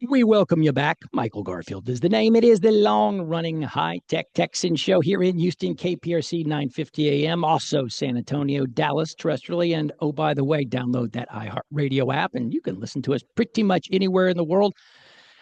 We welcome you back. Michael Garfield is the name. It is the long-running high-tech Texan show here in Houston, KPRC 950 AM, also San Antonio, Dallas, terrestrially. And oh, by the way, download that iHeartRadio app, and you can listen to us pretty much anywhere in the world.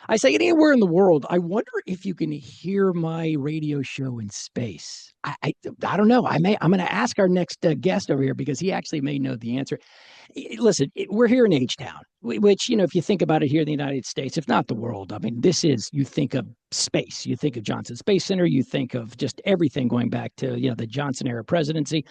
I say anywhere in the world. I wonder if you can hear my radio show in space. I don't know. I'm going to ask our next guest over here because he actually may know the answer. Listen, we're here in H-Town, which, if you think about it here in the United States, if not the world, I mean, you think of space, you think of Johnson Space Center, you think of just everything going back to, the Johnson era presidency.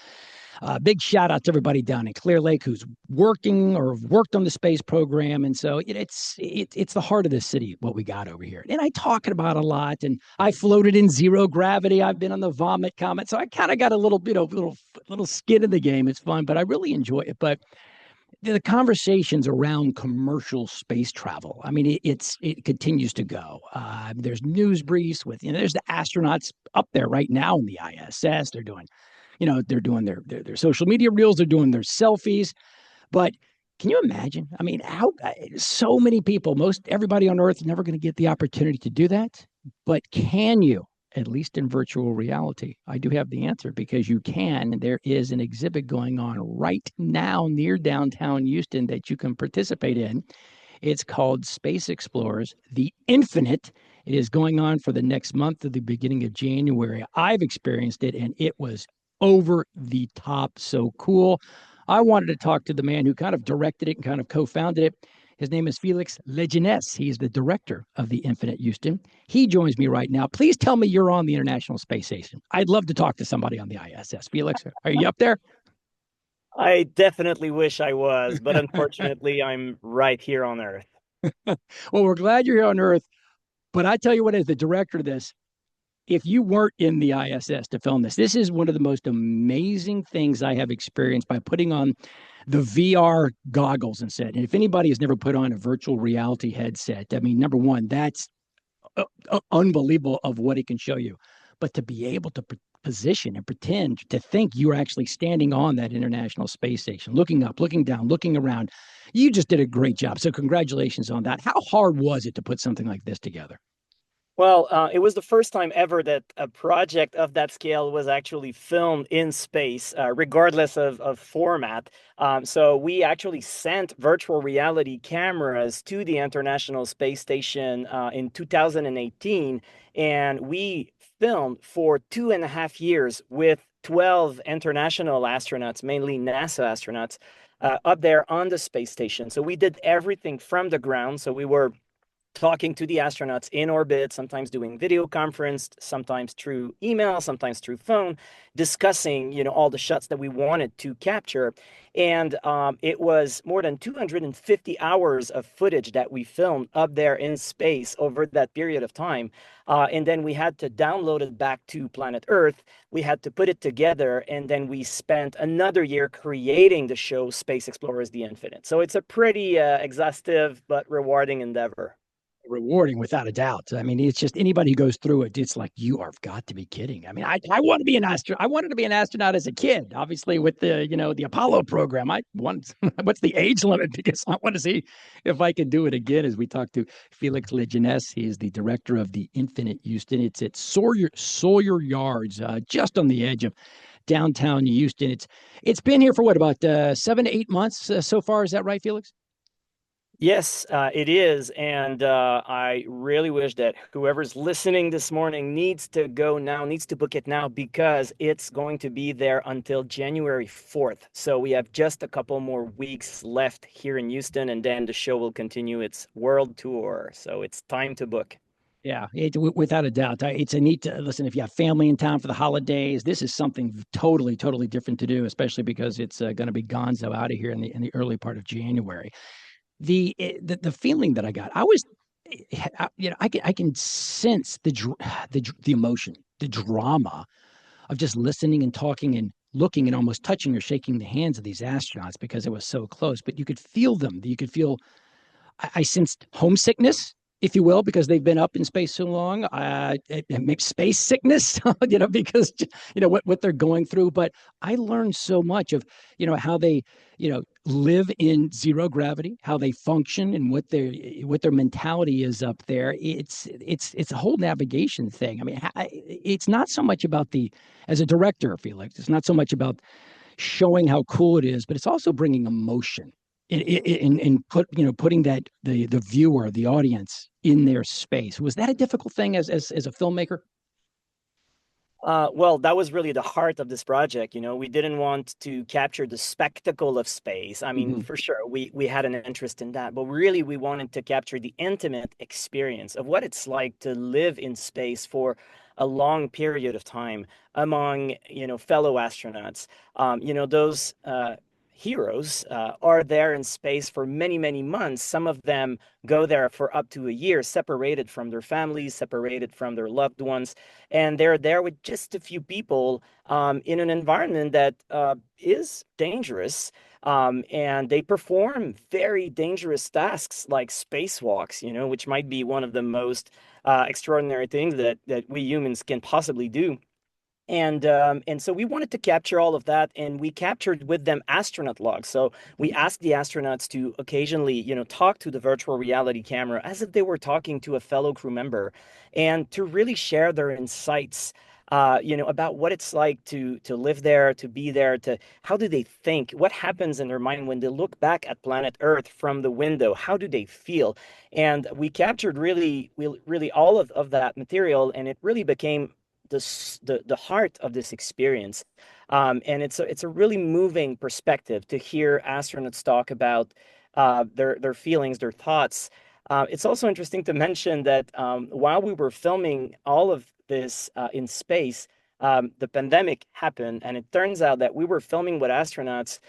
Big shout out to everybody down in Clear Lake who's working or worked on the space program. And so it's the heart of the city, what we got over here. And I talk about a lot, and I floated in zero gravity. I've been on the vomit comet. So I kind of got a little bit of little skin in the game. It's fun, but I really enjoy it. But the conversations around commercial space travel, I mean, it continues to go. There's news briefs with, there's the astronauts up there right now in the ISS. They're doing their social media reels, they're doing their selfies. But can you imagine? I mean, how so many people, most everybody on Earth, never going to get the opportunity to do that. But can you? At least in virtual reality? I do have the answer because you can. There is an exhibit going on right now near downtown Houston that you can participate in. It's called Space Explorers, The Infinite. It is going on for the next month to the beginning of January. I've experienced it, and it was over the top. So cool. I wanted to talk to the man who kind of directed it and kind of co-founded it. His name is Félix Lajeunesse. He is the director of the Infinite Houston. He joins me right now. Please tell me you're on the International Space Station. I'd love to talk to somebody on the ISS. Félix, are you up there? I definitely wish I was, but unfortunately, I'm right here on Earth. Well, we're glad you're here on Earth. But I tell you what, as the director of this, if you weren't in the ISS to film this is one of the most amazing things I have experienced by putting on the VR goggles and set. And if anybody has never put on a virtual reality headset, I mean, number one, that's unbelievable of what it can show you. But to be able to position and pretend to think you're actually standing on that International Space Station, looking up, looking down, looking around, you just did a great job. So congratulations on that. How hard was it to put something like this together? Well, it was the first time ever that a project of that scale was actually filmed in space, regardless of format. So we actually sent virtual reality cameras to the International Space Station in 2018, and we filmed for 2.5 years with 12 international astronauts, mainly NASA astronauts, up there on the space station. So we did everything from the ground. So we were talking to the astronauts in orbit, sometimes doing video conference, sometimes through email, sometimes through phone, discussing, all the shots that we wanted to capture. And it was more than 250 hours of footage that we filmed up there in space over that period of time. And then we had to download it back to planet Earth. We had to put it together, and then we spent another year creating the show Space Explorers The Infinite. So it's a pretty exhaustive but rewarding endeavor. Rewarding without a doubt. I mean, it's just anybody who goes through it, it's like you are got to be kidding. I mean, I want to be an astronaut. I wanted to be an astronaut as a kid, obviously with the Apollo program. I want what's the age limit because I want to see if I can do it again. As we talk to Félix Lajeunesse, he is the director of the Infinite Houston. It's at Sawyer Yards, just on the edge of downtown Houston. It's been here for what, about 7 to 8 months so far? Is that right, Felix? Yes, it is. And I really wish that whoever's listening this morning needs to go now, needs to book it now, because it's going to be there until January 4th. So we have just a couple more weeks left here in Houston, and then the show will continue its world tour. So it's time to book. Yeah, without a doubt. It's a neat, listen, if you have family in town for the holidays, this is something totally, totally different to do, especially because it's going to be gonzo out of here in the early part of January. The feeling that I got, I was, I can sense the emotion, the drama of just listening and talking and looking and almost touching or shaking the hands of these astronauts because it was so close. But you could feel them. You could feel. I sensed homesickness. if you will, because they've been up in space so long. It makes space sickness, because what they're going through. But I learned so much of how they live in zero gravity, how they function, and what their mentality is up there. It's a whole navigation thing. I mean, it's not so much about as a director, Felix. It's not so much about showing how cool it is, but it's also bringing emotion in putting that the viewer, the audience in their space. Was that a difficult thing as a filmmaker? Well, that was really the heart of this project. We didn't want to capture the spectacle of space. I mean, Mm-hmm. for sure, we had an interest in that, but really we wanted to capture the intimate experience of what it's like to live in space for a long period of time among, fellow astronauts. Those heroes are there in space for many, many months. Some of them go there for up to a year, separated from their families, separated from their loved ones, and they're there with just a few people in an environment that is dangerous. And they perform very dangerous tasks like spacewalks, which might be one of the most extraordinary things that we humans can possibly do. And so we wanted to capture all of that, and we captured with them astronaut logs. So we asked the astronauts to occasionally, talk to the virtual reality camera as if they were talking to a fellow crew member, and to really share their insights, about what it's like to live there, to be there, to how do they think, what happens in their mind when they look back at planet Earth from the window, how do they feel? And we captured really all of that material, and it really became the heart of this experience. And it's a really moving perspective to hear astronauts talk about their feelings, their thoughts. It's also interesting to mention that while we were filming all of this in space, the pandemic happened, and it turns out that we were filming with astronauts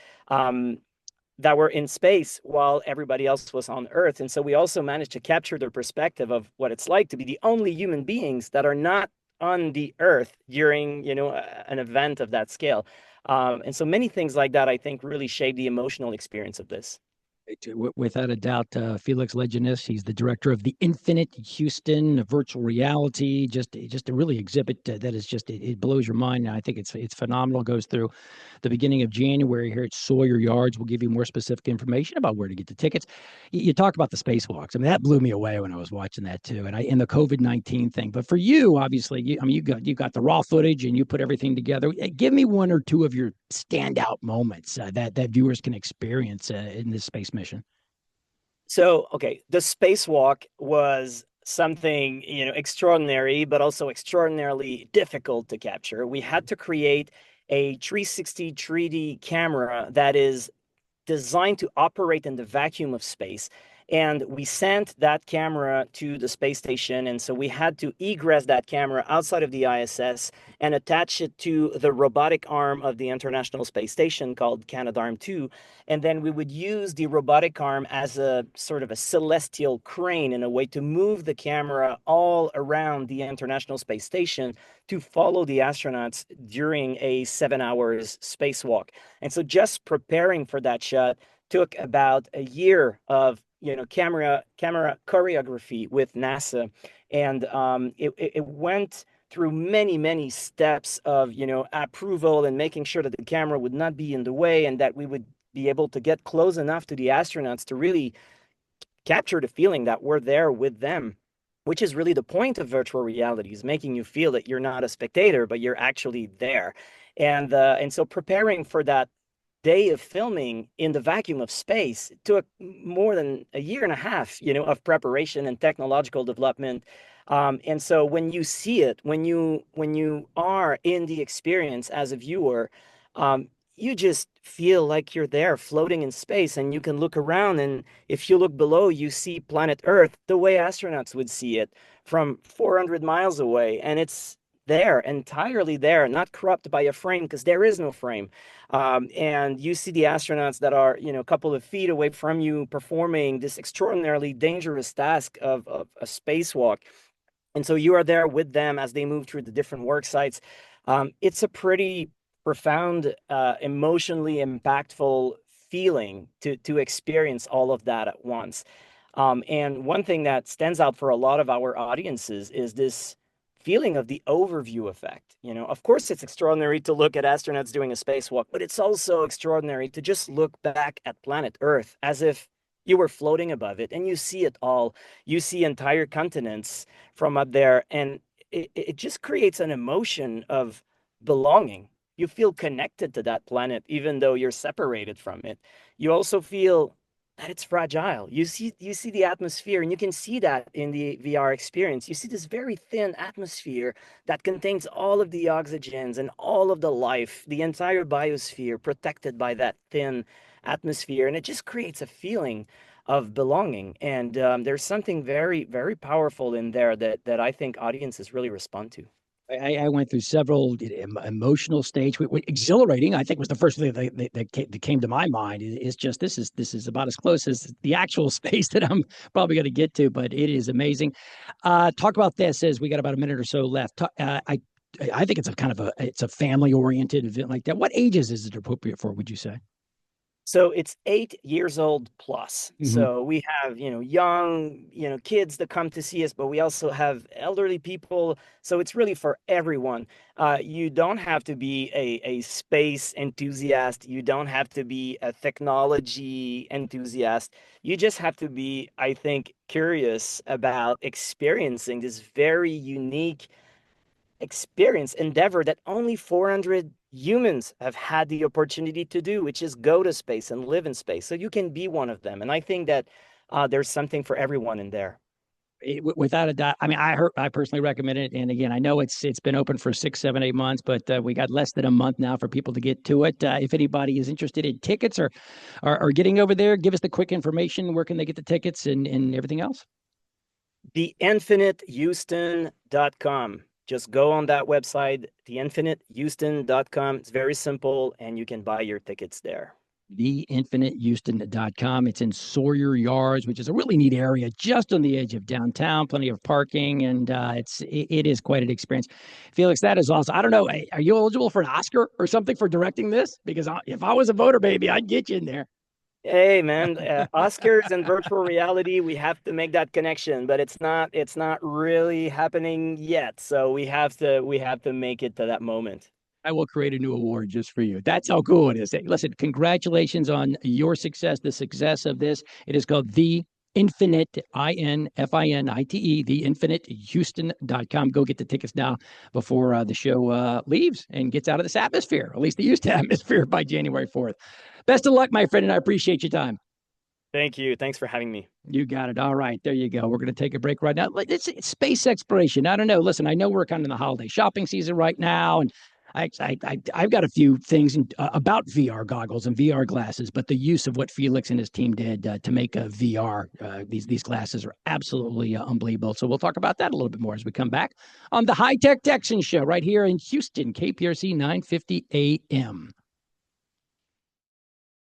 that were in space while everybody else was on Earth. And so we also managed to capture their perspective of what it's like to be the only human beings that are not on the Earth during, an event of that scale. And so many things like that, I think, really shape the emotional experience of this. Without a doubt, Félix Lajeunesse. He's the director of the Infinite Houston virtual reality. Just a really exhibit that is it blows your mind. I think it's phenomenal. Goes through the beginning of January here at Sawyer Yards. We'll give you more specific information about where to get the tickets. You talk about the spacewalks. I mean, that blew me away when I was watching that too. And in the COVID-19 thing. But for you, obviously, you got the raw footage and you put everything together. Give me one or two of your standout moments that viewers can experience in this space mission. So, okay, the spacewalk was something, extraordinary, but also extraordinarily difficult to capture. We had to create a 360 3D camera that is designed to operate in the vacuum of space. And we sent that camera to the space station. And so we had to egress that camera outside of the ISS and attach it to the robotic arm of the International Space Station called Canadarm2. And then we would use the robotic arm as a sort of a celestial crane in a way to move the camera all around the International Space Station to follow the astronauts during a 7 hours spacewalk. And so just preparing for that shot took about a year of camera choreography with NASA, and it went through many steps of approval and making sure that the camera would not be in the way and that we would be able to get close enough to the astronauts to really capture the feeling that we're there with them, which is really the point of virtual reality, is making you feel that you're not a spectator, but you're actually there. And so preparing for that day of filming in the vacuum of space took more than a year and a half, of preparation and technological development. And so when you see it, when you are in the experience as a viewer, you just feel like you're there floating in space, and you can look around, and if you look below, you see planet Earth the way astronauts would see it from 400 miles away, and it's there, entirely there, not corrupted by a frame, because there is no frame. And you see the astronauts that are, a couple of feet away from you performing this extraordinarily dangerous task of a spacewalk. And so you are there with them as they move through the different work sites. It's a pretty profound, emotionally impactful feeling to experience all of that at once. And one thing that stands out for a lot of our audiences is this feeling of the overview effect. You know, of course, it's extraordinary to look at astronauts doing a spacewalk, but it's also extraordinary to just look back at planet Earth as if you were floating above it and you see it all. You see entire continents from up there, and it just creates an emotion of belonging. You feel connected to that planet, even though you're separated from it. You also feel that it's fragile. You see the atmosphere, and you can see that in the VR experience. You see this very thin atmosphere that contains all of the oxygens and all of the life, the entire biosphere protected by that thin atmosphere, and it just creates a feeling of belonging. And there's something very, very powerful in there that I think audiences really respond to. I went through several emotional stage. Exhilarating, I think, was the first thing that came to my mind. Is just this is about as close as the actual space that I'm probably going to get to, but it is amazing. Talk about this as we got about a minute or so left. I think it's a kind of it's a family oriented event like that. What ages is it appropriate for? Would you say? So it's 8 years old plus. Mm-hmm. So we have, young, kids that come to see us, but we also have elderly people. So it's really for everyone. You don't have to be a space enthusiast. You don't have to be a technology enthusiast. You just have to be, I think, curious about experiencing this very unique experience endeavor that only 400 humans have had the opportunity to do, which is go to space and live in space. So you can be one of them. And I think that there's something for everyone in there. Without a doubt. I mean, I personally recommend it. And again, I know it's been open for 6, 7, 8 months, but we got less than a month now for people to get to it. If anybody is interested in tickets or getting over there, give us the quick information. Where can they get the tickets and everything else? TheInfiniteHouston.com. Just go on that website, TheInfiniteHouston.com. It's very simple, and you can buy your tickets there. TheInfiniteHouston.com. It's in Sawyer Yards, which is a really neat area just on the edge of downtown. Plenty of parking, and it is quite an experience. Felix, that is awesome. I don't know, are you eligible for an Oscar or something for directing this? Because if I was a voter, baby, I'd get you in there. Hey man, Oscars and virtual reality, we have to make that connection, but it's not really happening yet. So we have to make it to that moment. I will create a new award just for you. That's how cool it is. Hey, listen, congratulations on your success, the success of this. It is called The Infinite, INFINITE, theinfinitehouston.com. Go get the tickets now before the show leaves and gets out of this atmosphere, at least the used atmosphere by January 4th. Best of luck, my friend, and I appreciate your time. Thank you. Thanks for having me. You got it. All right. There you go. We're going to take a break right now. It's space exploration. I don't know. Listen, I know we're kind of in the holiday shopping season right now, and I've got a few things about VR goggles and VR glasses, but the use of what Felix and his team did to make a VR, these glasses are absolutely unbelievable. So we'll talk about that a little bit more as we come back on the High Tech Texan Show right here in Houston, KPRC 950 AM.